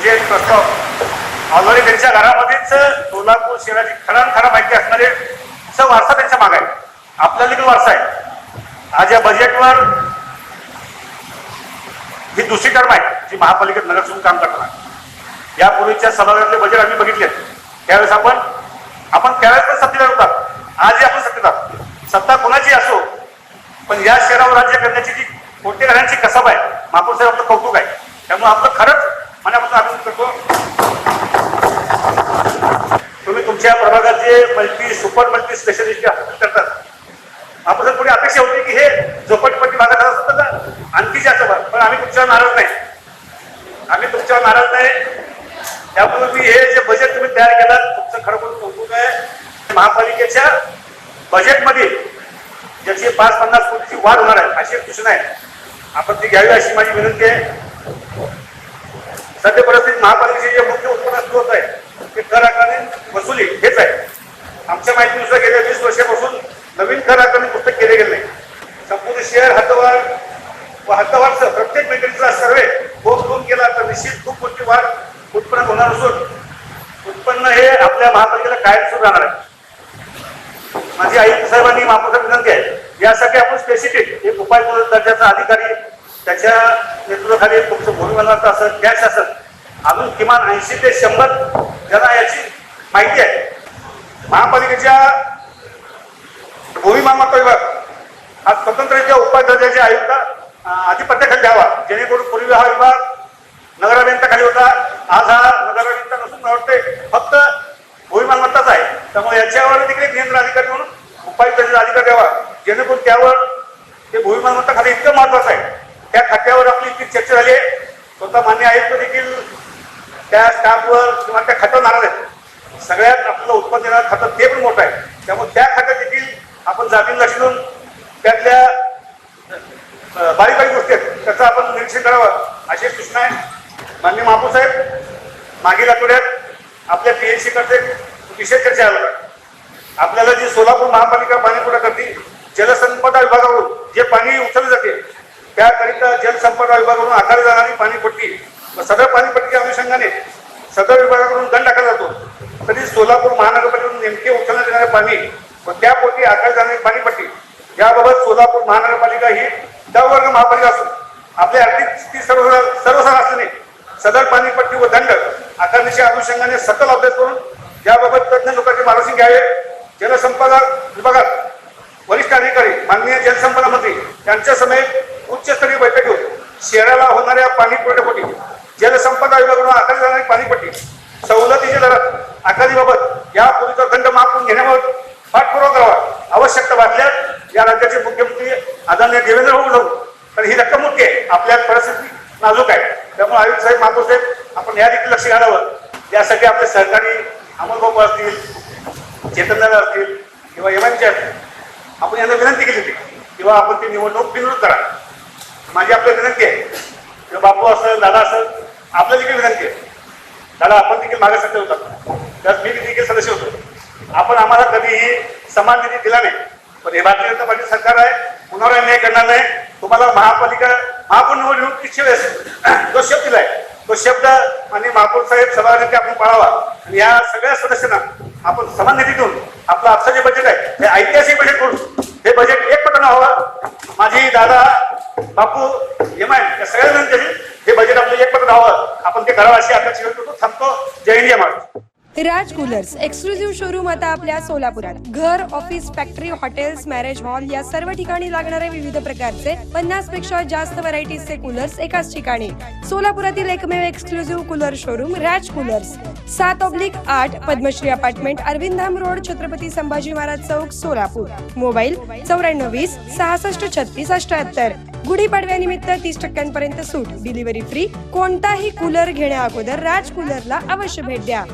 Budget प्रस्ताव already त्यांच्या घरामध्येच सोलापूर शहराची खरा माहिती असणारे असा वारसा त्यांच्या मागे आहे. आपला देखील वारसा आहे. आज या बजेटवर ही दुसरी टर्म आहे जी महापालिकेत नगरसेवक काम करताना. यापूर्वीच्या सभागृहातले बजेट आम्ही बघितले. त्यावेळेस आपण त्यावेळेस पण सत्तेत होतात, आजही आपण सत्तेत आहोत. सत्ता कोणाची असो, पण या शहरावर राज्य करण्याची जी कोणत्या घरांची कसब आहे, महापौर साहेब आपलं कौतुक आहे. त्यामुळे आपलं खरंच मनापासून अभिनंदन करतो. तुम्ही तुमच्या प्रभागात जे सुपर मल्टी स्पेशालिस्ट करतात, आपण पुढे अपेक्षा होती की हे झोपडपट्टी भागात असतं तर आणखी जास्त भाग, पण आम्ही तुमच्यावर नाराज नाही. त्यापूर्वी हे जे बजेट तुम्ही तयार केलं तुमचं खरोखर कौतुक आहे. महापालिकेच्या बजेटमध्ये ज्याची 5-50 कोटीची वाढ होणार आहे अशी सूचना आहे, आपण ती घ्यावी अशी माझी विनंती आहे. सध्या परिस्थितीत महापालिकेचे जे मुख्य उत्पन्न स्रोत आहे ते कर आकारणी वसुली हेच आहे. आमच्या माहितीनुसार गेल्या 20 वर्षापासून नवीन कर आकारणी पुस्तक केले गेले नाही. संपूर्ण शहर हद्दवारसह प्रत्येक मेंटेनचा सर्वे होऊन केला तर निश्चित खूप मोठी वाढ उत्पन्नात होणार असून उत्पन्न हे आपल्या महापालिकेला कायम सुरू राहणार आहे. माझी आयुक्त साहेबांनी महापौर विनंती आहे, यासाठी आपण स्पेसिफिक एक उपाय दर्जाचा अधिकारी त्याच्या नेतृत्वाखाली तुमचं भूमिमालमत्ता असेल, कॅश असेल, अजून किमान 80 ते 100 ज्यांना याची माहिती आहे. महापालिकेच्या भूमिमालमत्ता विभाग हा स्वतंत्ररित्या उपाय दर्जाचे आयुक्त अधिपत्याखाली द्यावा, जेणेकरून पूर्वी हा विभाग नगराभियंताखाली होता. आज हा नगराभियंता नसून मला वाटते फक्त भूमिमालमत्ताच आहे. त्यामुळे याच्यावर देखील नियंत्रण अधिकारी म्हणून उपायुक्त अधिकारी द्यावा, जेणेकरून त्यावर ते भूमिमालमत्ता खाली इतकं महत्वाचं आहे. त्या खात्यावर आपली इतकी चर्चा झाली आहे. स्वतः मान्य आयुक्त देखील त्या स्टाफवर किंवा त्या खात्यावर नाराज आहेत. सगळ्यात आपल्याला उत्पन्न देणारं खातं ते पण मोठं आहे. त्यामुळे त्या खात्यात देखील आपण जातीला लक्ष देऊन त्यातल्या बारीक गोष्टी आहेत त्याचं आपण निरीक्षण करावं अशी सूचना आहे. माननीय महापौर साहेब, मागील आठवड्यात आपल्या PNC कडे विशेष चर्चा झाला. आपल्याला जी सोलापूर महापालिका पाणीपुरवठा करते, जलसंपदा विभागाकडून जे पाणी उचलले जाते त्याकरिता जलसंपदा विभागाकडून आकारली जाणारी पाणीपट्टी व सदर पाणीपट्टीच्या अनुषंगाने सदर विभागाकडून दंड आकारला जातो. तरी सोलापूर महानगरपालिकेकडून नेमके उचलण्यात येणारे पाणी व त्यापोटी आकारली जाणारी पाणीपट्टी याबाबत सोलापूर महानगरपालिका ही वर्ग महापालिका असून आपली आर्थिक स्थिती सर्वसाधारण असल्याने सदर पाणीपट्टी व दंड आकारणीच्या अनुषंगाने सखोल अभ्यास करून याबाबत तज्ञ लोकांचे मार्गदर्शन घ्यावे. जलसंपदा विभागात वरिष्ठ अधिकारी माननीय जलसंपदा मंत्री यांच्या समेत उच्चस्तरीय बैठक घेऊन शहराला होणाऱ्या पाणी पुरवठ्यापोटी जलसंपदा विभागाकडून आकारली जाणारी पाणीपट्टी सवलतीच्या दरात आकारणीबाबत यापूर्वीचा दंड माफ करून घेण्याबाबत पाठपुरावा करावा. आवश्यकता भासल्यास या राज्याचे मुख्यमंत्री आदरणीय देवेंद्र फडणवीस, तर ही रक्कम मोठी आहे, आपल्या परिस्थिती नाजूक आहे. त्यामुळे आयुक्त साहेब, महापौर साहेब, आपण या देखील लक्ष घालावं. यासाठी आपले सहकारी अमोलबाबू असतील, चेतनदादा असतील किंवा एमआयचे असतील, आपण यांना विनंती केली होती किंवा आपण ती निवडणूक बिनविरोध करा. माझी आपल्याला विनंती आहे किंवा बापू असेल, दादा असेल, आपल्याला देखील विनंती आहे. दादा, आपण देखील मागे सत्य होतात, त्यात मी देखील सदस्य होतो. आपण आम्हाला कधीही समान निधी दिला नाही, पण हे भारतीय जनता पार्टी सरकार आहे, कुणावर अन्याय करणार नाही. तुम्हाला महापौर निवडणुकीची वेळेस जो शब्द दिलाय तो शब्द आणि महापौर साहेब सभागृहात आपण पाळावा आणि या सगळ्या सदस्यांना आपण समान निधी देऊन आपलं आजचं जे बजेट आहे हे ऐतिहासिक बजेट करून हे बजेट एकपटानं व्हावं. माझी दादा, बापू, एमआय या सगळ्या विनंती हे बजेट आपलं एकपटानं व्हावं, आपण ते करावं अशी अपेक्षा करतो. थांबतो. जय हिंद, जय महाराष्ट्र. राज कूलर्स एक्सक्लुझिव्ह शोरूम आता आपल्या सोलापुरात. घर, office, factory, hotels, marriage hall या सर्व ठिकाणी लागणारे विविध प्रकारचे 50 पेक्षा जास्त व्हरायटीजचे कूलर्स एकाच ठिकाणी. सोलापुरातील एकमेव exclusive cooler showroom Raj coolers, 7/8 Padmashri apartment, Arvindam road, Chhatrapati Sambhaji Maharaj चौक, सोलापूर. मोबाईल 9420 66 36 78. गुढीपाडव्यानिमित्त 30% सूट, डिलिव्हरी फ्री. कोणताही कूलर घेण्या अगोदर राज कूलरला अवश्य भेट द्या.